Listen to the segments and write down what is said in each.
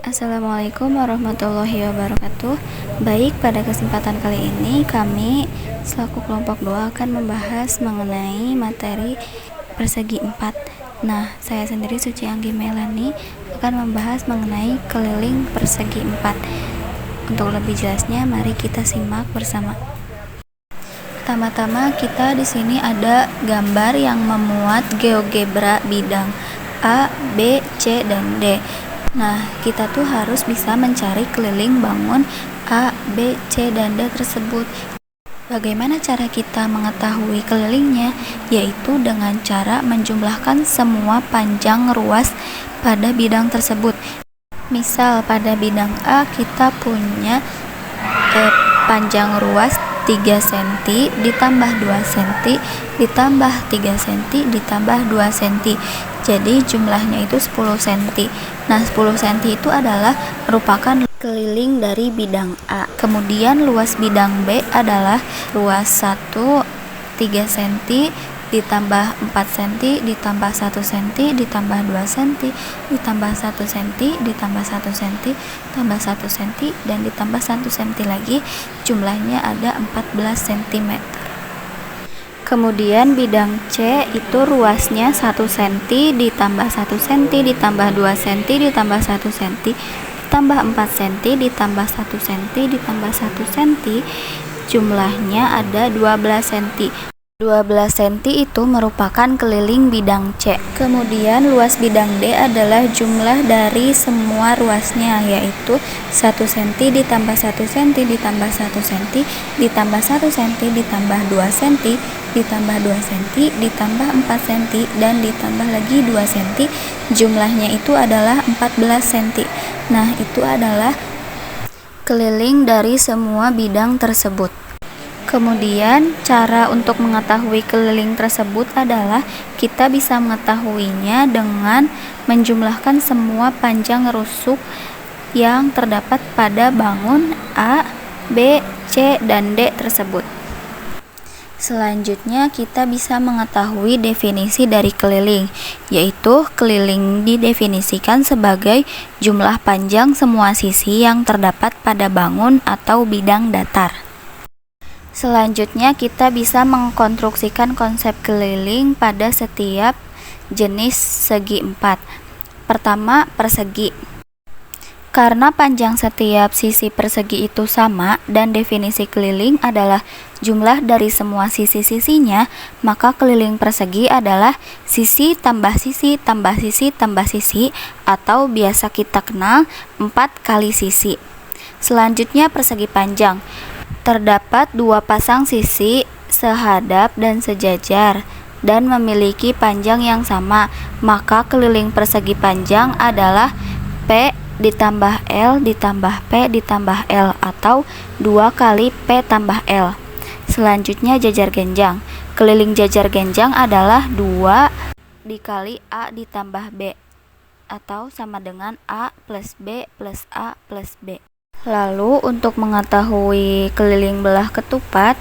Assalamualaikum warahmatullahi wabarakatuh. Baik, pada kesempatan kali ini kami selaku kelompok 2 akan membahas mengenai materi persegi 4. Nah, saya sendiri Suci Anggi Melani akan membahas mengenai keliling persegi 4. Untuk lebih jelasnya, mari kita simak bersama. Pertama-tama kita di sini ada gambar yang memuat GeoGebra bidang A, B, C, dan D. Nah, kita tuh harus bisa mencari keliling bangun A, B, C, dan D tersebut. Bagaimana cara kita mengetahui kelilingnya? Yaitu dengan cara menjumlahkan semua panjang ruas pada bidang tersebut. Misal pada bidang A kita punya panjang ruas 3 cm ditambah 2 cm ditambah 3 cm ditambah 2 cm. Jadi jumlahnya itu 10 cm. Nah, 10 cm itu adalah merupakan keliling dari bidang A. Kemudian luas bidang B adalah ruas 1 3 cm ditambah 4 cm ditambah 1 cm ditambah 2 cm ditambah 1 cm ditambah 1 cm tambah 1 cm dan ditambah 1 cm lagi, jumlahnya ada 14 cm. Kemudian bidang C itu ruasnya 1 cm ditambah 1 cm ditambah 2 cm ditambah 1 cm ditambah 4 cm ditambah 1 cm ditambah 1 cm, jumlahnya ada 12 cm. 12 cm itu merupakan keliling bidang C. Kemudian luas bidang D adalah jumlah dari semua ruasnya, yaitu 1 cm ditambah 1 cm ditambah 1 cm ditambah 1 cm ditambah 2 cm ditambah 2 cm ditambah 4 cm dan ditambah lagi 2 cm, jumlahnya itu adalah 14 cm. Nah, itu adalah keliling dari semua bidang tersebut. Kemudian cara untuk mengetahui keliling tersebut adalah kita bisa mengetahuinya dengan menjumlahkan semua panjang rusuk yang terdapat pada bangun A, B, C, dan D tersebut. Selanjutnya kita bisa mengetahui definisi dari keliling, yaitu keliling didefinisikan sebagai jumlah panjang semua sisi yang terdapat pada bangun atau bidang datar. Selanjutnya kita bisa mengkonstruksikan konsep keliling pada setiap jenis segi 4. Pertama, persegi. Karena panjang setiap sisi persegi itu sama dan definisi keliling adalah jumlah dari semua sisi-sisinya, maka keliling persegi adalah sisi tambah sisi tambah sisi tambah sisi, atau biasa kita kenal 4 kali sisi. Selanjutnya, persegi panjang. Terdapat 2 pasang sisi sehadap dan sejajar dan memiliki panjang yang sama, maka keliling persegi panjang adalah P ditambah L ditambah P ditambah L, atau 2 kali P tambah L. Selanjutnya, jajar genjang. Keliling jajar genjang adalah 2 dikali A ditambah B, atau sama dengan A plus B plus A plus B. Lalu untuk mengetahui keliling belah ketupat,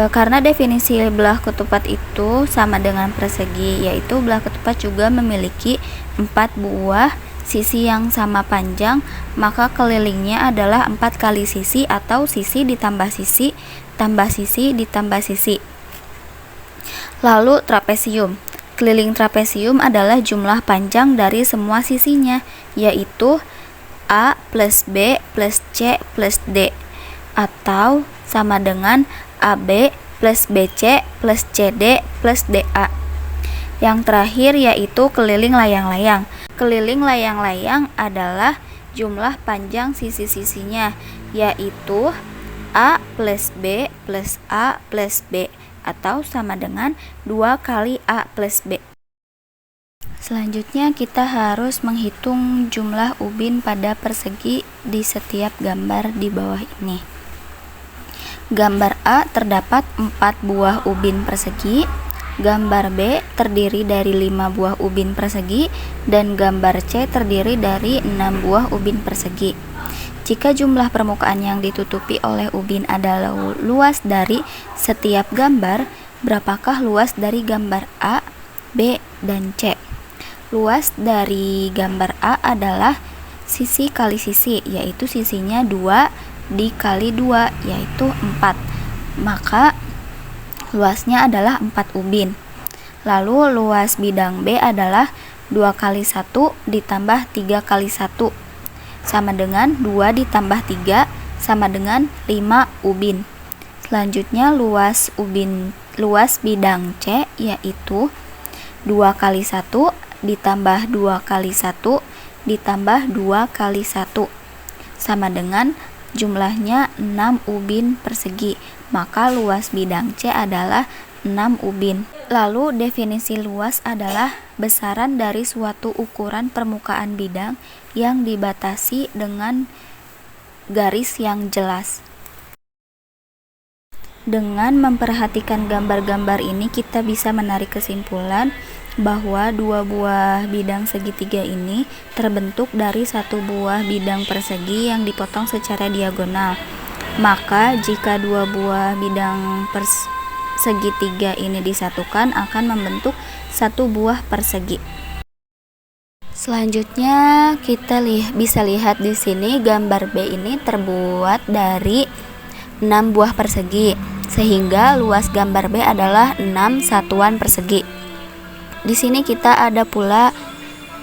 karena definisi belah ketupat itu sama dengan persegi, yaitu belah ketupat juga memiliki 4 buah sisi yang sama panjang, maka kelilingnya adalah 4 kali sisi atau sisi ditambah sisi tambah sisi ditambah sisi. Lalu trapesium. Keliling trapesium adalah jumlah panjang dari semua sisinya, yaitu A plus B plus C plus D, atau sama dengan AB plus BC plus CD plus DA. Yang terakhir yaitu keliling layang-layang. Keliling layang-layang adalah jumlah panjang sisi-sisinya, yaitu A plus B plus A plus B, atau sama dengan 2 kali A plus B. Selanjutnya kita harus menghitung jumlah ubin pada persegi di setiap gambar di bawah ini. Gambar A terdapat 4 buah ubin persegi, gambar B terdiri dari 5 buah ubin persegi, dan gambar C terdiri dari 6 buah ubin persegi. Jika jumlah permukaan yang ditutupi oleh ubin adalah luas dari setiap gambar, berapakah luas dari gambar A, B, dan C? Luas dari gambar A adalah sisi kali sisi, yaitu sisinya 2 dikali 2, yaitu 4. Maka luasnya adalah 4 ubin. Lalu luas bidang B adalah 2 kali 1 ditambah 3 kali 1 sama dengan 2 ditambah 3 sama dengan 5 ubin. Selanjutnya luas bidang C yaitu 2 kali 1 ditambah 2 kali 1 ditambah 2 kali 1 sama dengan jumlahnya 6 ubin persegi. Maka luas bidang C adalah 6 ubin. Lalu definisi luas adalah besaran dari suatu ukuran permukaan bidang yang dibatasi dengan garis yang jelas. Dengan memperhatikan gambar-gambar ini, kita bisa menarik kesimpulan bahwa dua buah bidang segitiga ini terbentuk dari satu buah bidang persegi yang dipotong secara diagonal. Maka jika dua buah bidang segitiga ini disatukan akan membentuk satu buah persegi. Selanjutnya kita bisa lihat di sini gambar B ini terbuat dari 6 buah persegi, sehingga luas gambar B adalah 6 satuan persegi. Di sini kita ada pula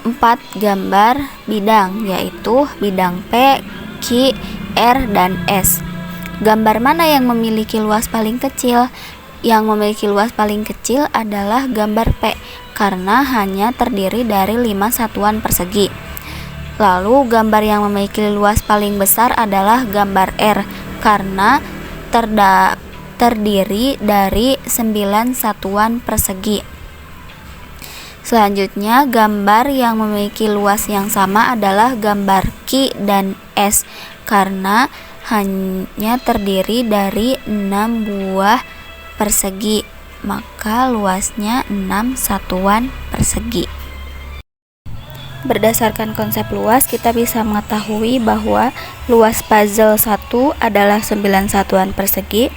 4 gambar bidang, yaitu bidang P, Q, R, dan S. Gambar mana yang memiliki luas paling kecil? Yang memiliki luas paling kecil adalah gambar P, karena hanya terdiri dari 5 satuan persegi. Lalu gambar yang memiliki luas paling besar adalah gambar R, karena terdiri dari 9 satuan persegi. Selanjutnya, gambar yang memiliki luas yang sama adalah gambar Q dan S, karena hanya terdiri dari 6 buah persegi, maka luasnya 6 satuan persegi. Berdasarkan konsep luas, kita bisa mengetahui bahwa luas puzzle 1 adalah 9 satuan persegi,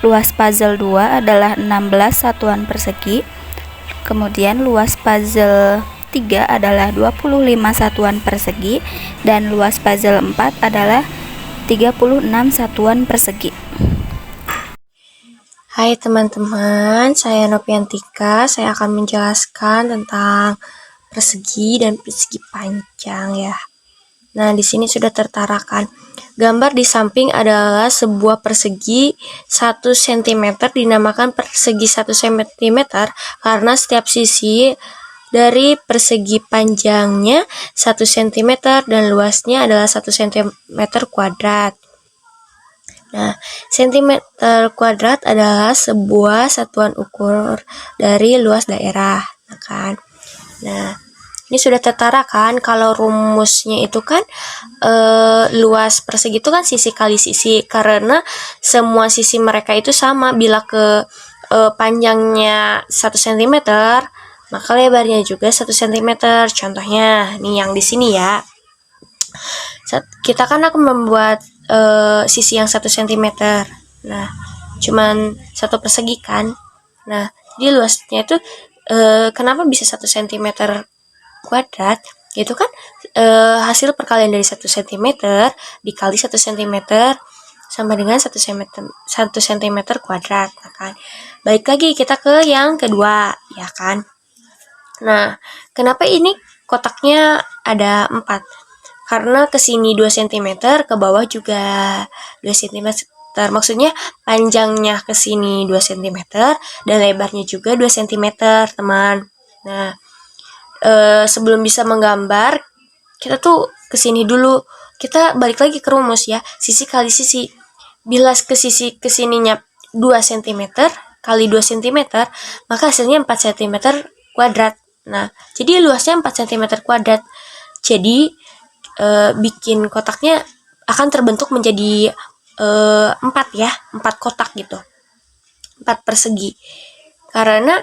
luas puzzle 2 adalah 16 satuan persegi, kemudian luas puzzle 3 adalah 25 satuan persegi, dan luas puzzle 4 adalah 36 satuan persegi. Hai teman-teman, saya Nopiantika. Saya akan menjelaskan tentang persegi dan persegi panjang ya. Nah, di sini sudah tertarakan. Gambar di samping adalah sebuah persegi 1 cm dinamakan persegi 1 cm karena setiap sisi dari persegi panjangnya 1 cm dan luasnya adalah 1 cm kuadrat. Nah, sentimeter kuadrat adalah sebuah satuan ukur dari luas daerah, kan? Nah, ini sudah tertara kan? Kalau rumusnya itu kan luas persegi itu kan sisi kali sisi, karena semua sisi mereka itu sama. Bila ke panjangnya 1 cm, maka lebarnya juga 1 cm. Contohnya nih yang di sini ya. Kita kan akan membuat sisi yang 1 cm. Nah, cuman satu persegi kan. Nah, jadi luasnya itu kenapa bisa 1 cm kuadrat? Itu kan hasil perkalian dari 1 cm dikali 1 cm sama dengan 1 cm kuadrat, kan? Balik lagi kita ke yang kedua, ya kan? Nah, kenapa ini kotaknya ada 4? Karena ke sini 2 cm, ke bawah juga 2 cm. Maksudnya panjangnya ke sini 2 cm dan lebarnya juga 2 cm, teman. Nah, sebelum bisa menggambar, kita tuh ke sini dulu. Kita balik lagi ke rumus ya, sisi kali sisi. Bila ke sisi ke sininya 2 cm kali 2 cm, maka hasilnya 4 cm kuadrat. Nah, jadi luasnya 4 cm kuadrat. Jadi bikin kotaknya akan terbentuk menjadi 4 ya, 4 kotak gitu, 4 persegi. Karena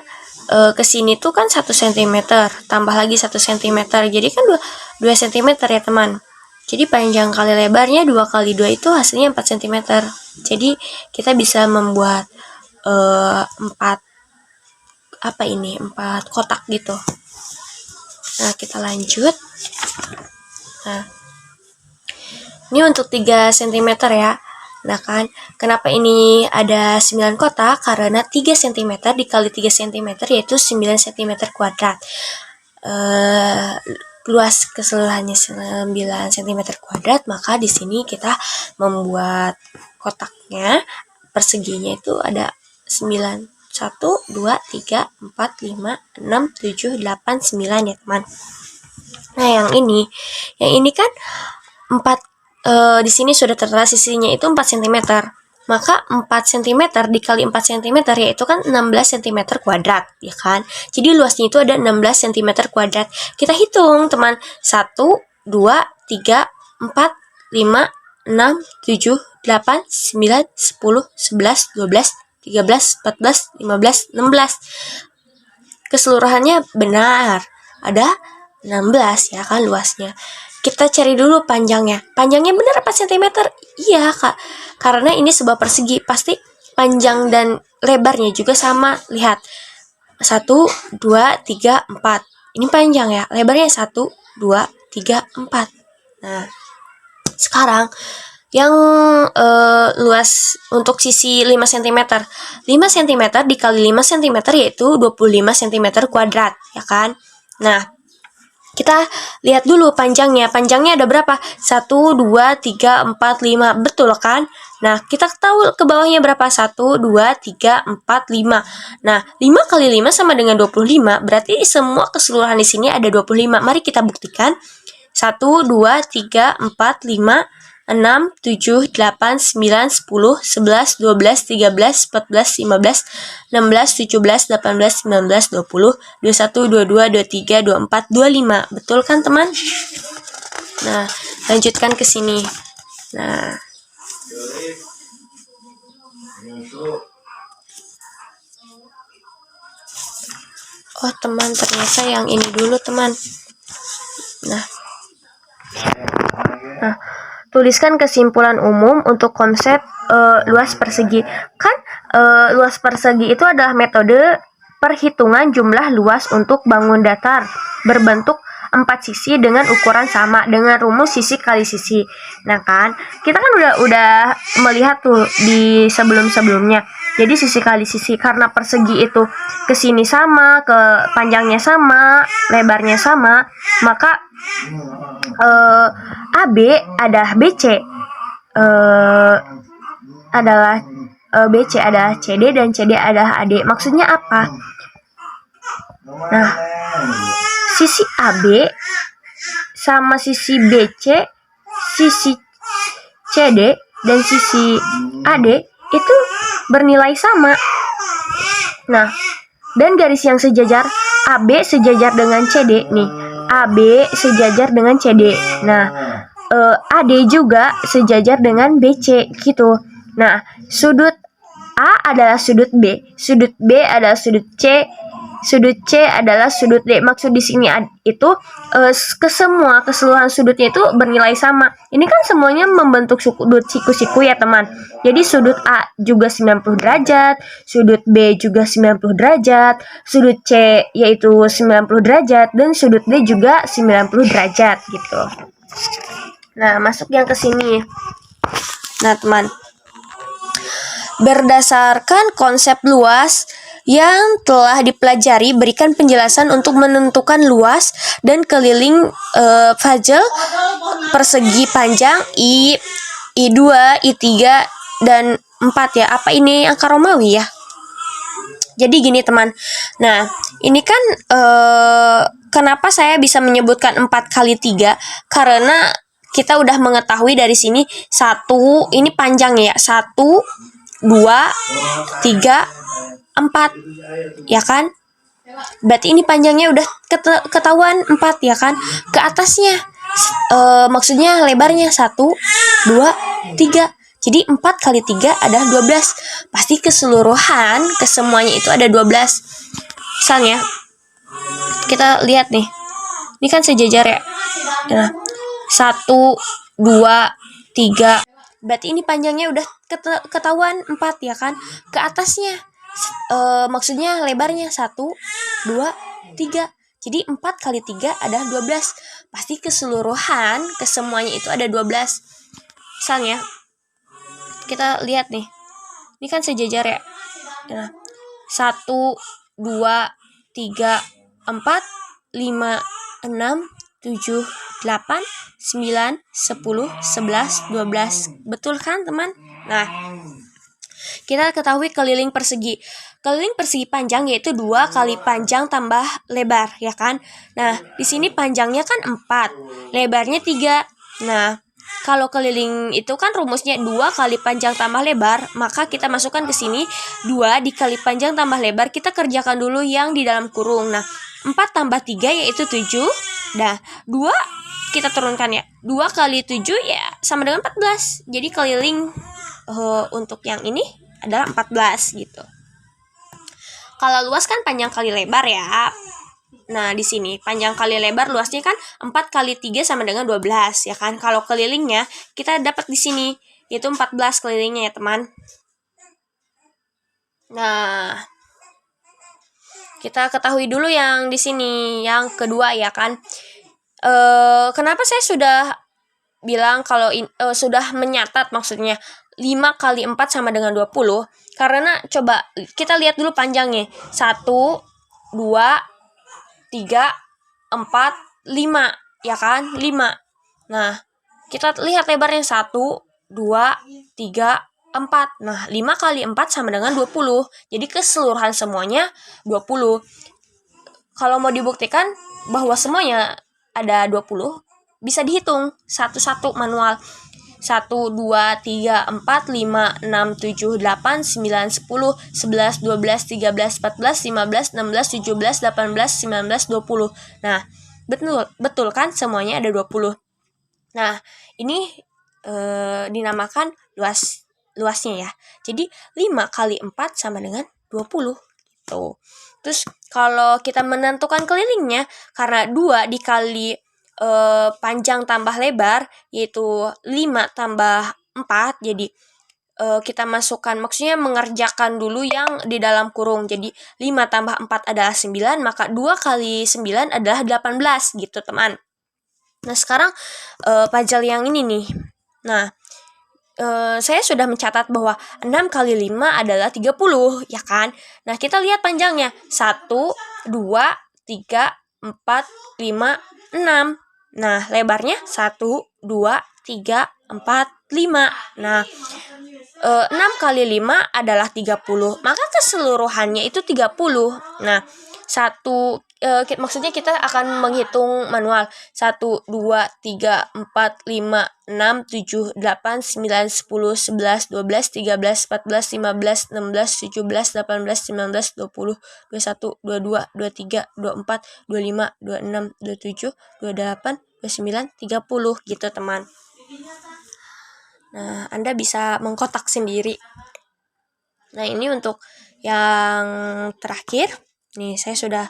kesini tuh kan 1 cm tambah lagi 1 cm, jadi kan 2 cm ya teman. Jadi panjang kali lebarnya 2 kali 2 itu hasilnya 4 cm. Jadi kita bisa membuat 4 apa ini? 4 kotak gitu. Nah, kita lanjut. Nah, ini untuk 3 cm ya. Nah kan, kenapa ini ada 9 kotak? Karena 3 cm dikali 3 cm yaitu 9 cm kuadrat. Luas keseluruhannya 9 cm kuadrat, maka di sini kita membuat kotaknya, perseginya itu ada 9, 1, 2, 3, 4, 5, 6, 7, 8, 9 ya teman. Nah yang ini kan 4, di sini sudah tertera sisinya itu 4 cm. Maka 4 cm dikali 4 cm yaitu kan 16 cm kuadrat, ya kan? Jadi luasnya itu ada 16 cm kuadrat. Kita hitung, teman. 1, 2, 3, 4, 5, 6, 7, 8, 9, 10, 11, 12, 13, 14, 15, 16. Keseluruhannya benar. Ada 16 ya kan luasnya. Kita cari dulu panjangnya. Panjangnya benar 4 cm? Iya, Kak. Karena ini sebuah persegi, pasti panjang dan lebarnya juga sama. Lihat. 1, 2, 3, 4. Ini panjang ya. Lebarnya 1, 2, 3, 4. Nah, sekarang yang luas untuk sisi 5 cm. 5 cm dikali 5 cm yaitu 25 cm kuadrat, ya kan? Nah, kita lihat dulu panjangnya. Panjangnya ada berapa? 1, 2, 3, 4, 5. Betul kan? Nah, kita tahu ke bawahnya berapa? 1, 2, 3, 4, 5. Nah, 5 kali 5 sama dengan 25. Berarti semua keseluruhan di sini ada 25. Mari kita buktikan. 1, 2, 3, 4, 5, 6, 7, 8, 9, 10, 11, 12, 13, 14, 15, 16, 17, 18, 19, 20, 21, 22, 23, 24, 25. Betul kan teman? Nah, lanjutkan ke sini. Nah, oh teman, ternyata yang ini dulu teman. Nah, tuliskan kesimpulan umum untuk konsep luas persegi. Kan luas persegi itu adalah metode perhitungan jumlah luas untuk bangun datar berbentuk 4 sisi dengan ukuran sama dengan rumus sisi kali sisi. Nah kan, kita kan udah melihat tuh di sebelum-sebelumnya. Jadi sisi kali sisi, karena persegi itu ke sini sama, ke panjangnya sama, lebarnya sama, maka AB adalah BC, adalah BC adalah CD dan CD adalah AD. Maksudnya apa? Nah, sisi AB sama sisi BC, sisi CD dan sisi AD itu bernilai sama. Nah, dan garis yang sejajar AB sejajar dengan CD nih. AB sejajar dengan CD. Nah, AD juga sejajar dengan BC gitu. Nah, sudut A adalah sudut B, sudut B adalah sudut C, sudut C adalah sudut D. Maksud di sini itu keseluruhan sudutnya itu bernilai sama. Ini kan semuanya membentuk sudut siku-siku ya teman. Jadi sudut A juga 90 derajat, sudut B juga 90 derajat, sudut C yaitu 90 derajat, dan sudut D juga 90 derajat gitu. Nah, masuk yang ke sini. Nah, teman. Berdasarkan konsep luas yang telah dipelajari, berikan penjelasan untuk menentukan luas dan keliling puzzle persegi panjang I2, I3, dan 4 ya. Apa ini angka Romawi ya? Jadi gini teman. Nah, ini kan kenapa saya bisa menyebutkan 4 kali 3? Karena kita udah mengetahui dari sini 1, ini panjang ya. 1, 2, 3, 4, ya kan? Berarti ini panjangnya udah ketahuan 4 ya kan? Ke atasnya maksudnya lebarnya 1, 2, 3. Jadi 4 kali 3 adalah 12. Pasti keseluruhan kesemuanya itu ada 12. Misalnya kita lihat nih. Ini kan sejajar ya. Nah, 1, 2, 3. Berarti ini panjangnya udah ketahuan 4 ya kan? Ke atasnya maksudnya lebarnya 1, 2, 3. Jadi 4 kali 3 adalah 12. Pasti keseluruhan kesemuanya itu ada 12. Misalnya kita lihat nih. Ini kan sejajar ya. Nah, 1, 2, 3, 4, 5, 6, 7, 8, 9, 10, 11, 12. Betul kan, teman? Nah, kita ketahui keliling persegi. Keliling persegi panjang yaitu 2 kali panjang tambah lebar, ya kan? Nah, di sini panjangnya kan 4, lebarnya 3. Nah, kalau keliling itu kan rumusnya 2 kali panjang tambah lebar, maka kita masukkan ke sini 2 dikali panjang tambah lebar. Kita kerjakan dulu yang di dalam kurung. Nah, 4 tambah 3 yaitu 7. Nah, 2 kita turunkan ya. 2 kali 7 ya sama dengan 14. Jadi keliling untuk yang ini adalah 14 gitu. Kalau luas kan panjang kali lebar ya. Nah, di sini panjang kali lebar luasnya kan 4 kali 3 sama dengan 12 ya kan. Kalau kelilingnya kita dapat di sini yaitu 14 kelilingnya ya, teman. Nah, kita ketahui dulu yang di sini yang kedua ya kan. Kenapa saya sudah bilang kalau sudah menyatat maksudnya 5 kali 4 sama dengan 20? Karena coba kita lihat dulu panjangnya. 1, 2, 3, 4, 5. Ya kan? 5. Nah, kita lihat lebarnya 1, 2, 3, 4. Nah, 5 kali 4 sama dengan 20. Jadi keseluruhan semuanya 20. Kalau mau dibuktikan bahwa semuanya ada 20, bisa dihitung satu-satu manual. 1, 2, 3, 4, 5, 6, 7, 8, 9, 10, 11, 12, 13, 14, 15, 16, 17, 18, 19, 20. Nah, betul kan semuanya ada 20. Nah, ini dinamakan luasnya ya. Jadi 5 kali 4 sama dengan 20 gitu. Terus kalau kita menentukan kelilingnya, karena 2 dikali panjang tambah lebar yaitu 5 tambah 4, jadi kita masukkan, maksudnya mengerjakan dulu yang di dalam kurung. Jadi 5 tambah 4 adalah 9, maka 2 kali 9 adalah 18 gitu, teman. Nah, sekarang puzzle yang ini nih. Nah, saya sudah mencatat bahwa 6 kali 5 adalah 30, ya kan? Nah, kita lihat panjangnya. 1, 2, 3, 4, 5, 6. Nah, lebarnya 1, 2, 3, 4, 5. Nah, 6 kali 5 adalah 30. Maka keseluruhannya itu 30. Nah, maksudnya kita akan menghitung manual. 1, 2, 3, 4, 5, 6, 7, 8, 9, 10, 11, 12, 13, 14, 15, 16, 17, 18, 19, 20, 21, 22, 23, 24, 25, 26, 27, 28, 29, 30 gitu, teman. Nah, Anda bisa mengkotak sendiri. Nah, ini untuk yang terakhir. Nih, saya sudah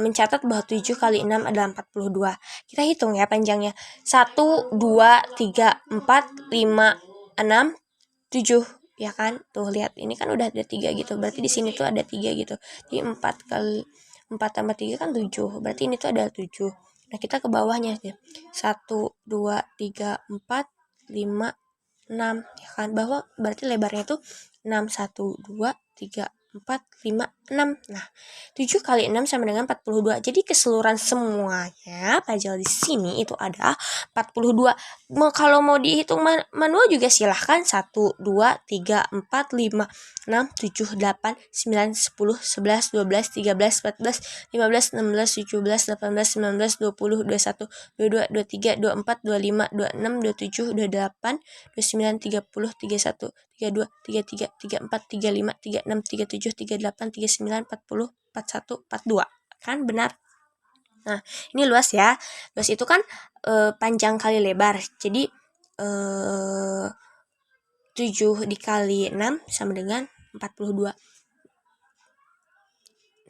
mencatat bahwa 7 kali 6 adalah 42. Kita hitung ya panjangnya. 1, 2, 3, 4, 5, 6, 7. Ya kan? Tuh, lihat. Ini kan udah ada 3 gitu. Berarti di sini tuh ada 3 gitu. Jadi 4 kali 4 tambah 3 kan 7. Berarti ini tuh ada 7. Nah, kita ke bawahnya ya. 1, 2, 3, 4, 5, 6, ya kan? Bahwa berarti lebarnya itu 6, 1, 2, 3, 4, 5, 6. Nah, 7 kali 6 sama dengan 42. Jadi keseluruhan semuanya puzzle di sini itu ada 42. Kalau mau dihitung manual juga silahkan. 1, 2, 3, 4, 5, 6, 7, 8, 9, 10, 11, 12, 13, 14, 15, 16, 17, 18, 19, 20, 21, 22, 23, 24, 25, 26, 27, 28, 29, 30, 31, 32, 33, 34, 35, 36, 37, 38, 39, 40, 41, 42. Kan benar? Nah, ini luas ya. Luas itu kan panjang kali lebar. Jadi 7 dikali 6 sama dengan 42.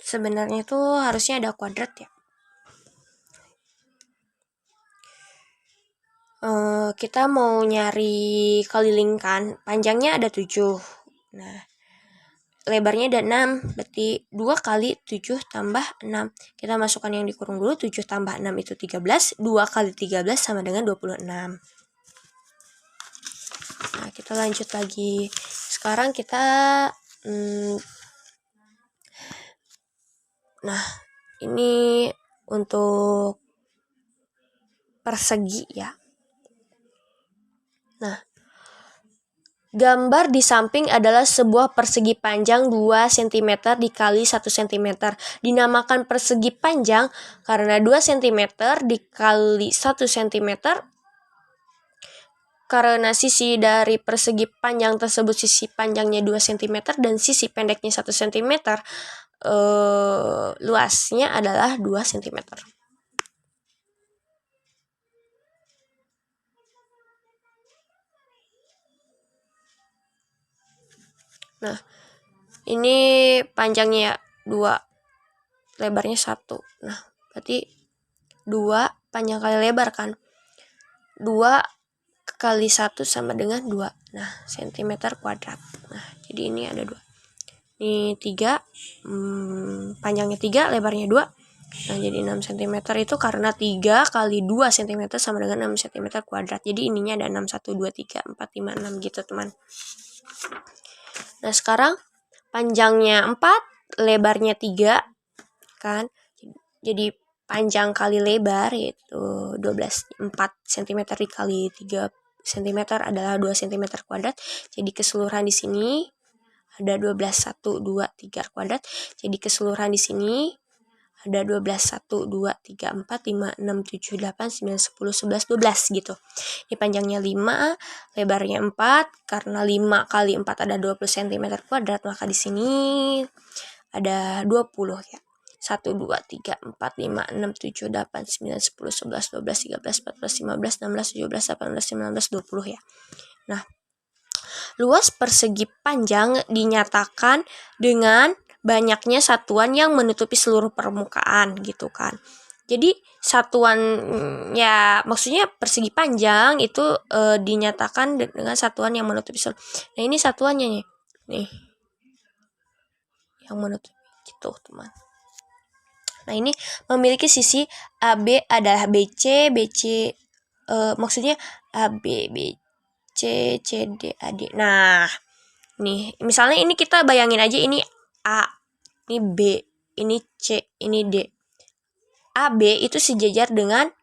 Sebenarnya itu harusnya ada kuadrat ya. Kita mau nyari keliling kan, panjangnya ada 7. Nah, lebarnya ada 6, berarti 2 kali 7 tambah 6. Kita masukkan yang dikurung dulu, 7 tambah 6 itu 13, 2 kali 13 sama dengan 26. Nah, kita lanjut lagi. Sekarang kita nah, ini untuk persegi ya. Nah, gambar di samping adalah sebuah persegi panjang 2 cm dikali 1 cm. Dinamakan persegi panjang karena 2 cm dikali 1 cm karena sisi dari persegi panjang tersebut sisi panjangnya 2 cm dan sisi pendeknya 1 cm. Luasnya adalah 2 cm. Nah, ini panjangnya 2, lebarnya 1. Nah, berarti 2 panjang kali lebar kan. 2 kali 1 sama dengan 2. Nah, cm kuadrat. Nah, jadi ini ada 2. Ini 3, panjangnya 3, lebarnya 2. Nah, jadi 6 cm itu karena 3 kali 2 cm sama dengan 6 cm kuadrat. Jadi ininya ada 6, 1, 2, 3, 4, 5, 6 gitu, teman. Nah, sekarang panjangnya 4, lebarnya 3, kan? Jadi panjang kali lebar yaitu 12, 4 cm dikali 3 cm adalah 2 cm kuadrat. Jadi keseluruhan di sini ada 12, 1, 2, 3 kuadrat. Jadi keseluruhan di sini ada 12, 1, 2, 3, 4, 5, 6, 7, 8, 9, 10, 11, 12 gitu. Ini panjangnya 5, lebarnya 4, karena 5 kali 4 ada 20 cm kuadrat, maka di sini ada 20 ya. 1, 2, 3, 4, 5, 6, 7, 8, 9, 10, 11, 12, 13, 14, 15, 16, 17, 18, 19, 20 ya. Nah, luas persegi panjang dinyatakan dengan banyaknya satuan yang menutupi seluruh permukaan gitu kan. Jadi satuan ya maksudnya persegi panjang itu dinyatakan dengan satuan yang menutupi seluruh. Nah, ini satuannya nih. Nih. Yang menutupi gitu, teman. Nah, ini memiliki sisi AB adalah BC, maksudnya AB, BC, CD, AD. Nah, nih, misalnya ini kita bayangin aja ini A, ini B, ini C, ini D. AB itu sejajar dengan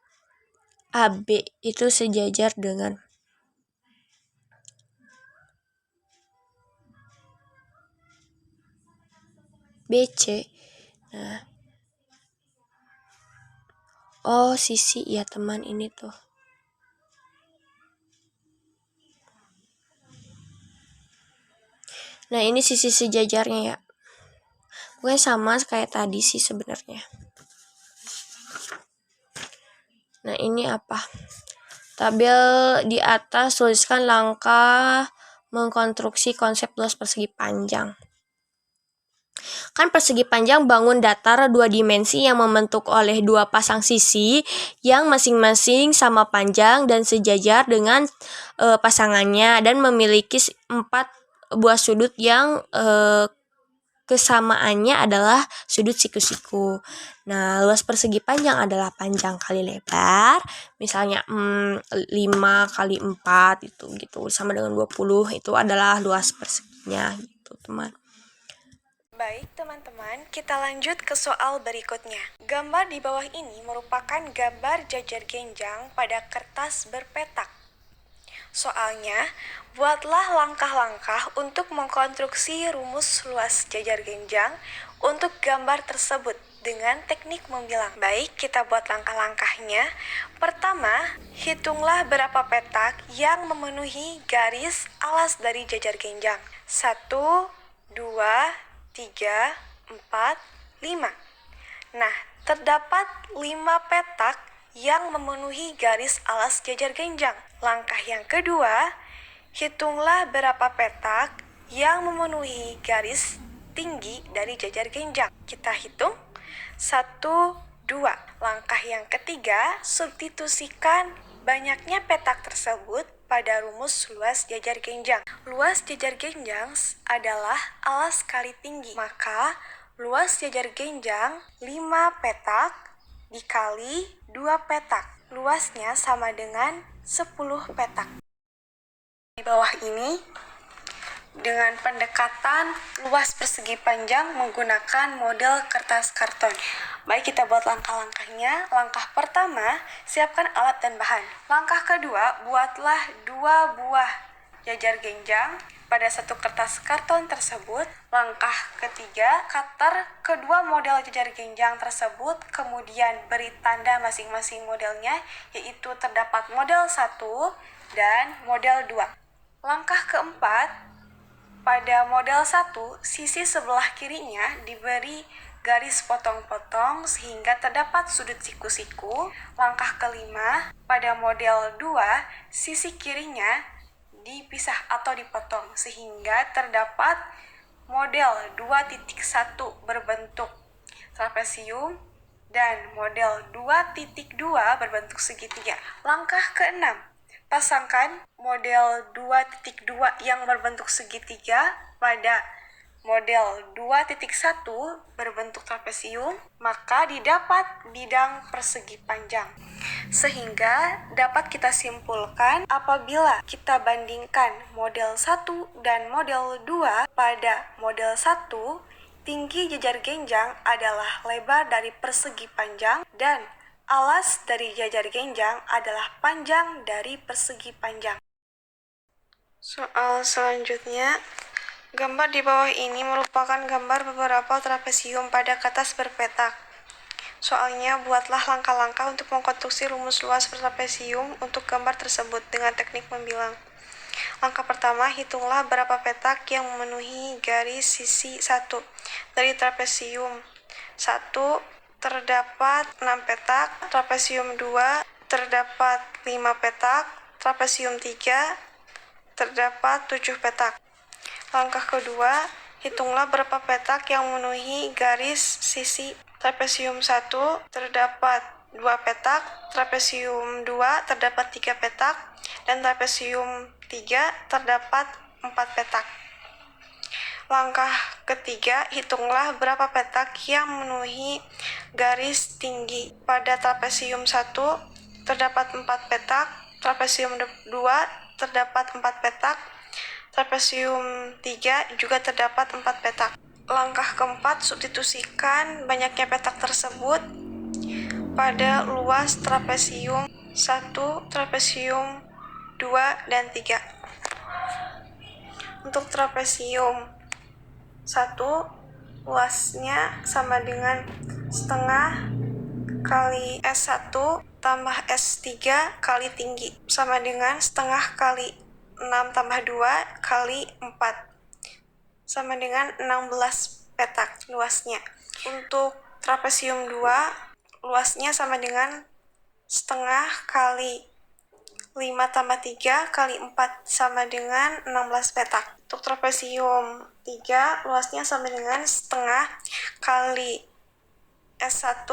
BC. Nah, oh, sisi ya teman, ini tuh. Nah, ini sisi sejajarnya ya. Pokoknya sama kayak tadi sih sebenarnya. Nah, ini apa? Tabel di atas tuliskan langkah mengkonstruksi konsep luas persegi panjang. Kan persegi panjang bangun datar 2 dimensi yang membentuk oleh 2 pasang sisi yang masing-masing sama panjang dan sejajar dengan pasangannya dan memiliki 4 buah sudut yang kesamaannya adalah sudut siku-siku. Nah, luas persegi panjang adalah panjang kali lebar. Misalnya 5 kali 4 itu gitu sama dengan 20, itu adalah luas perseginya gitu, teman. Baik teman-teman, kita lanjut ke soal berikutnya. Gambar di bawah ini merupakan gambar jajar genjang pada kertas berpetak. Soalnya, buatlah langkah-langkah untuk mengkonstruksi rumus luas jajar genjang untuk gambar tersebut dengan teknik membilang. Baik, kita buat langkah-langkahnya. Pertama, hitunglah berapa petak yang memenuhi garis alas dari jajar genjang. 1, 2, 3, 4, 5. Nah, terdapat 5 petak yang memenuhi garis alas jajar genjang. Langkah yang kedua, hitunglah berapa petak yang memenuhi garis tinggi dari jajar genjang. Kita hitung 1, 2. Langkah yang ketiga, substitusikan banyaknya petak tersebut pada rumus luas jajar genjang. Luas jajar genjang adalah alas kali tinggi. Maka luas jajar genjang 5 petak dikali 2 petak. Luasnya sama dengan 10 petak. Di bawah ini, dengan pendekatan luas persegi panjang menggunakan model kertas karton. Baik, kita buat langkah-langkahnya. Langkah pertama, siapkan alat dan bahan. Langkah kedua, buatlah 2 buah jajar genjang pada satu kertas karton tersebut. Langkah ketiga, cutter kedua model jajar genjang tersebut, kemudian beri tanda masing-masing modelnya, yaitu terdapat model 1 dan model 2. Langkah keempat, pada model 1, sisi sebelah kirinya diberi garis potong-potong sehingga terdapat sudut siku-siku. Langkah kelima, pada model 2, sisi kirinya dipisah atau dipotong sehingga terdapat model 2.1 berbentuk trapesium dan model 2.2 berbentuk segitiga. Langkah keenam, pasangkan model 2.2 yang berbentuk segitiga pada model 2.1 berbentuk trapesium, maka didapat bidang persegi panjang. Sehingga dapat kita simpulkan apabila kita bandingkan model 1 dan model 2, pada model 1, tinggi jajar genjang adalah lebar dari persegi panjang dan alas dari jajar genjang adalah panjang dari persegi panjang. Soal selanjutnya, gambar di bawah ini merupakan gambar beberapa trapesium pada kertas berpetak. Soalnya, buatlah langkah-langkah untuk mengkonstruksi rumus luas trapesium untuk gambar tersebut dengan teknik membilang. Langkah pertama, hitunglah berapa petak yang memenuhi garis sisi 1. Dari trapesium 1 terdapat 6 petak, trapesium 2 terdapat 5 petak, trapesium 3 terdapat 7 petak. Langkah kedua, hitunglah berapa petak yang memenuhi garis sisi. Trapesium 1 terdapat 2 petak, trapesium 2 terdapat 3 petak, dan trapesium 3 terdapat 4 petak. Langkah ketiga, hitunglah berapa petak yang memenuhi garis tinggi. Pada trapesium 1 terdapat 4 petak, trapesium 2 terdapat 4 petak, trapesium 3 juga terdapat 4 petak. Langkah keempat, substitusikan banyaknya petak tersebut pada luas trapesium 1, trapesium 2, dan 3. Untuk trapesium 1, luasnya sama dengan setengah kali S1 tambah S3 kali tinggi, sama dengan setengah kali 6 tambah 2 kali 4, sama dengan 16 petak luasnya. Untuk trapesium 2, luasnya sama dengan setengah kali 5 tambah 3 kali 4, sama dengan 16 petak. Untuk trapesium 3, luasnya sama dengan setengah kali S1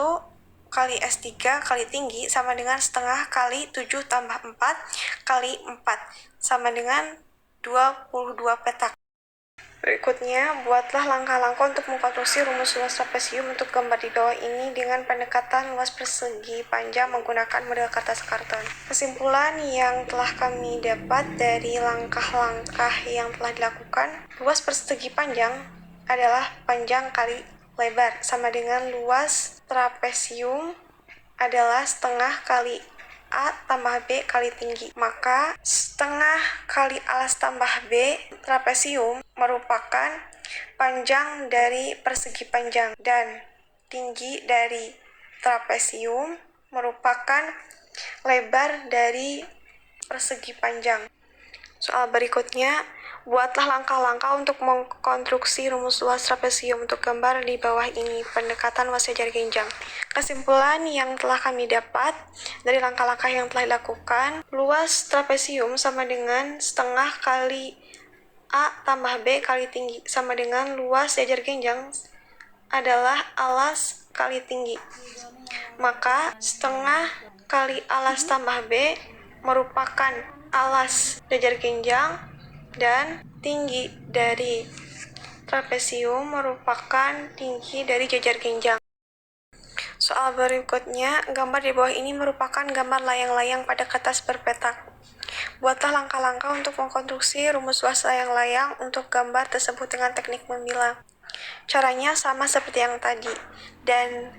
kali S3 kali tinggi, sama dengan setengah kali 7 tambah 4 kali 4, sama dengan 22 petak. Berikutnya, buatlah langkah-langkah untuk mengkonstruksi rumus luas trapesium untuk gambar di bawah ini dengan pendekatan luas persegi panjang menggunakan model kertas karton. Kesimpulan yang telah kami dapat dari langkah-langkah yang telah dilakukan, luas persegi panjang adalah panjang kali lebar, sama dengan luas trapesium adalah setengah kali A tambah B kali tinggi. Maka setengah kali alas tambah B trapesium merupakan panjang dari persegi panjang, dan tinggi dari trapesium merupakan lebar dari persegi panjang. Soal berikutnya, buatlah langkah-langkah untuk mengkonstruksi rumus luas trapesium untuk gambar di bawah ini, pendekatan luas jajar genjang. Kesimpulan yang telah kami dapat dari langkah-langkah yang telah dilakukan, luas trapesium sama dengan setengah kali A tambah B kali tinggi, sama dengan luas jajar genjang adalah alas kali tinggi. Maka setengah kali alas tambah B merupakan alas jajar genjang dan tinggi dari trapesium merupakan tinggi dari jajar genjang. Soal berikutnya, gambar di bawah ini merupakan gambar layang-layang pada kertas berpetak. Buatlah langkah-langkah untuk mengkonstruksi rumus luas layang-layang untuk gambar tersebut dengan teknik membilang. Caranya sama seperti yang tadi, dan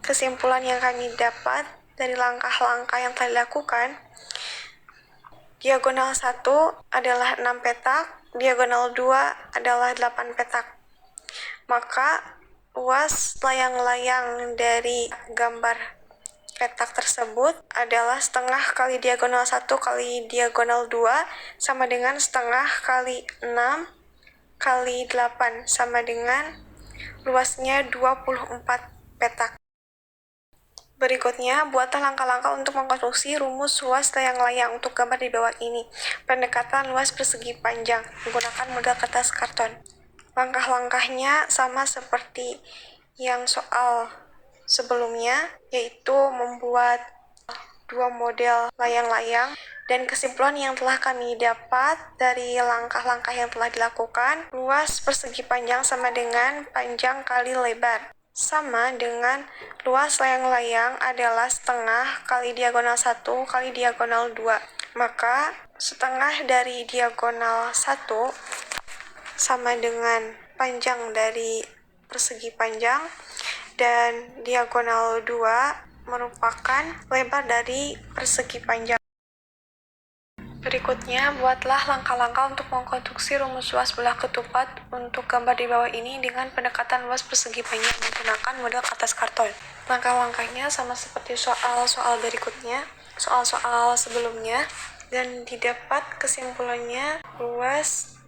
kesimpulan yang kami dapat dari langkah-langkah yang telah dilakukan, diagonal 1 adalah 6 petak, diagonal 2 adalah 8 petak. Maka luas layang-layang dari gambar petak tersebut adalah setengah kali diagonal 1 kali diagonal 2 sama dengan setengah kali 6 kali 8 sama dengan luasnya 24 petak. Berikutnya, buatlah langkah-langkah untuk mengkonstruksi rumus luas layang-layang untuk gambar di bawah ini. Pendekatan luas persegi panjang menggunakan model kertas karton. Langkah-langkahnya sama seperti yang soal sebelumnya, yaitu membuat dua model layang-layang, dan kesimpulan yang telah kami dapat dari langkah-langkah yang telah dilakukan, luas persegi panjang sama dengan panjang kali lebar, sama dengan luas layang-layang adalah setengah kali diagonal 1 kali diagonal 2. Maka setengah dari diagonal 1 sama dengan panjang dari persegi panjang, dan diagonal 2 merupakan lebar dari persegi panjang. Berikutnya, buatlah langkah-langkah untuk mengkonstruksi rumus luas belah ketupat untuk gambar di bawah ini dengan pendekatan luas persegi panjang menggunakan model kertas karton. Langkah-langkahnya sama seperti soal-soal berikutnya, soal-soal sebelumnya, dan didapat kesimpulannya luas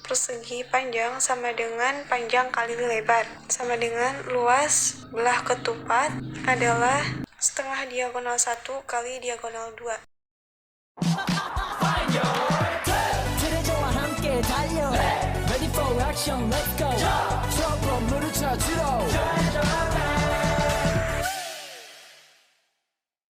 persegi panjang sama dengan panjang kali lebar, sama dengan luas belah ketupat adalah setengah diagonal 1 kali diagonal 2. 그래 좋아 함께 달려 Ready for action, let's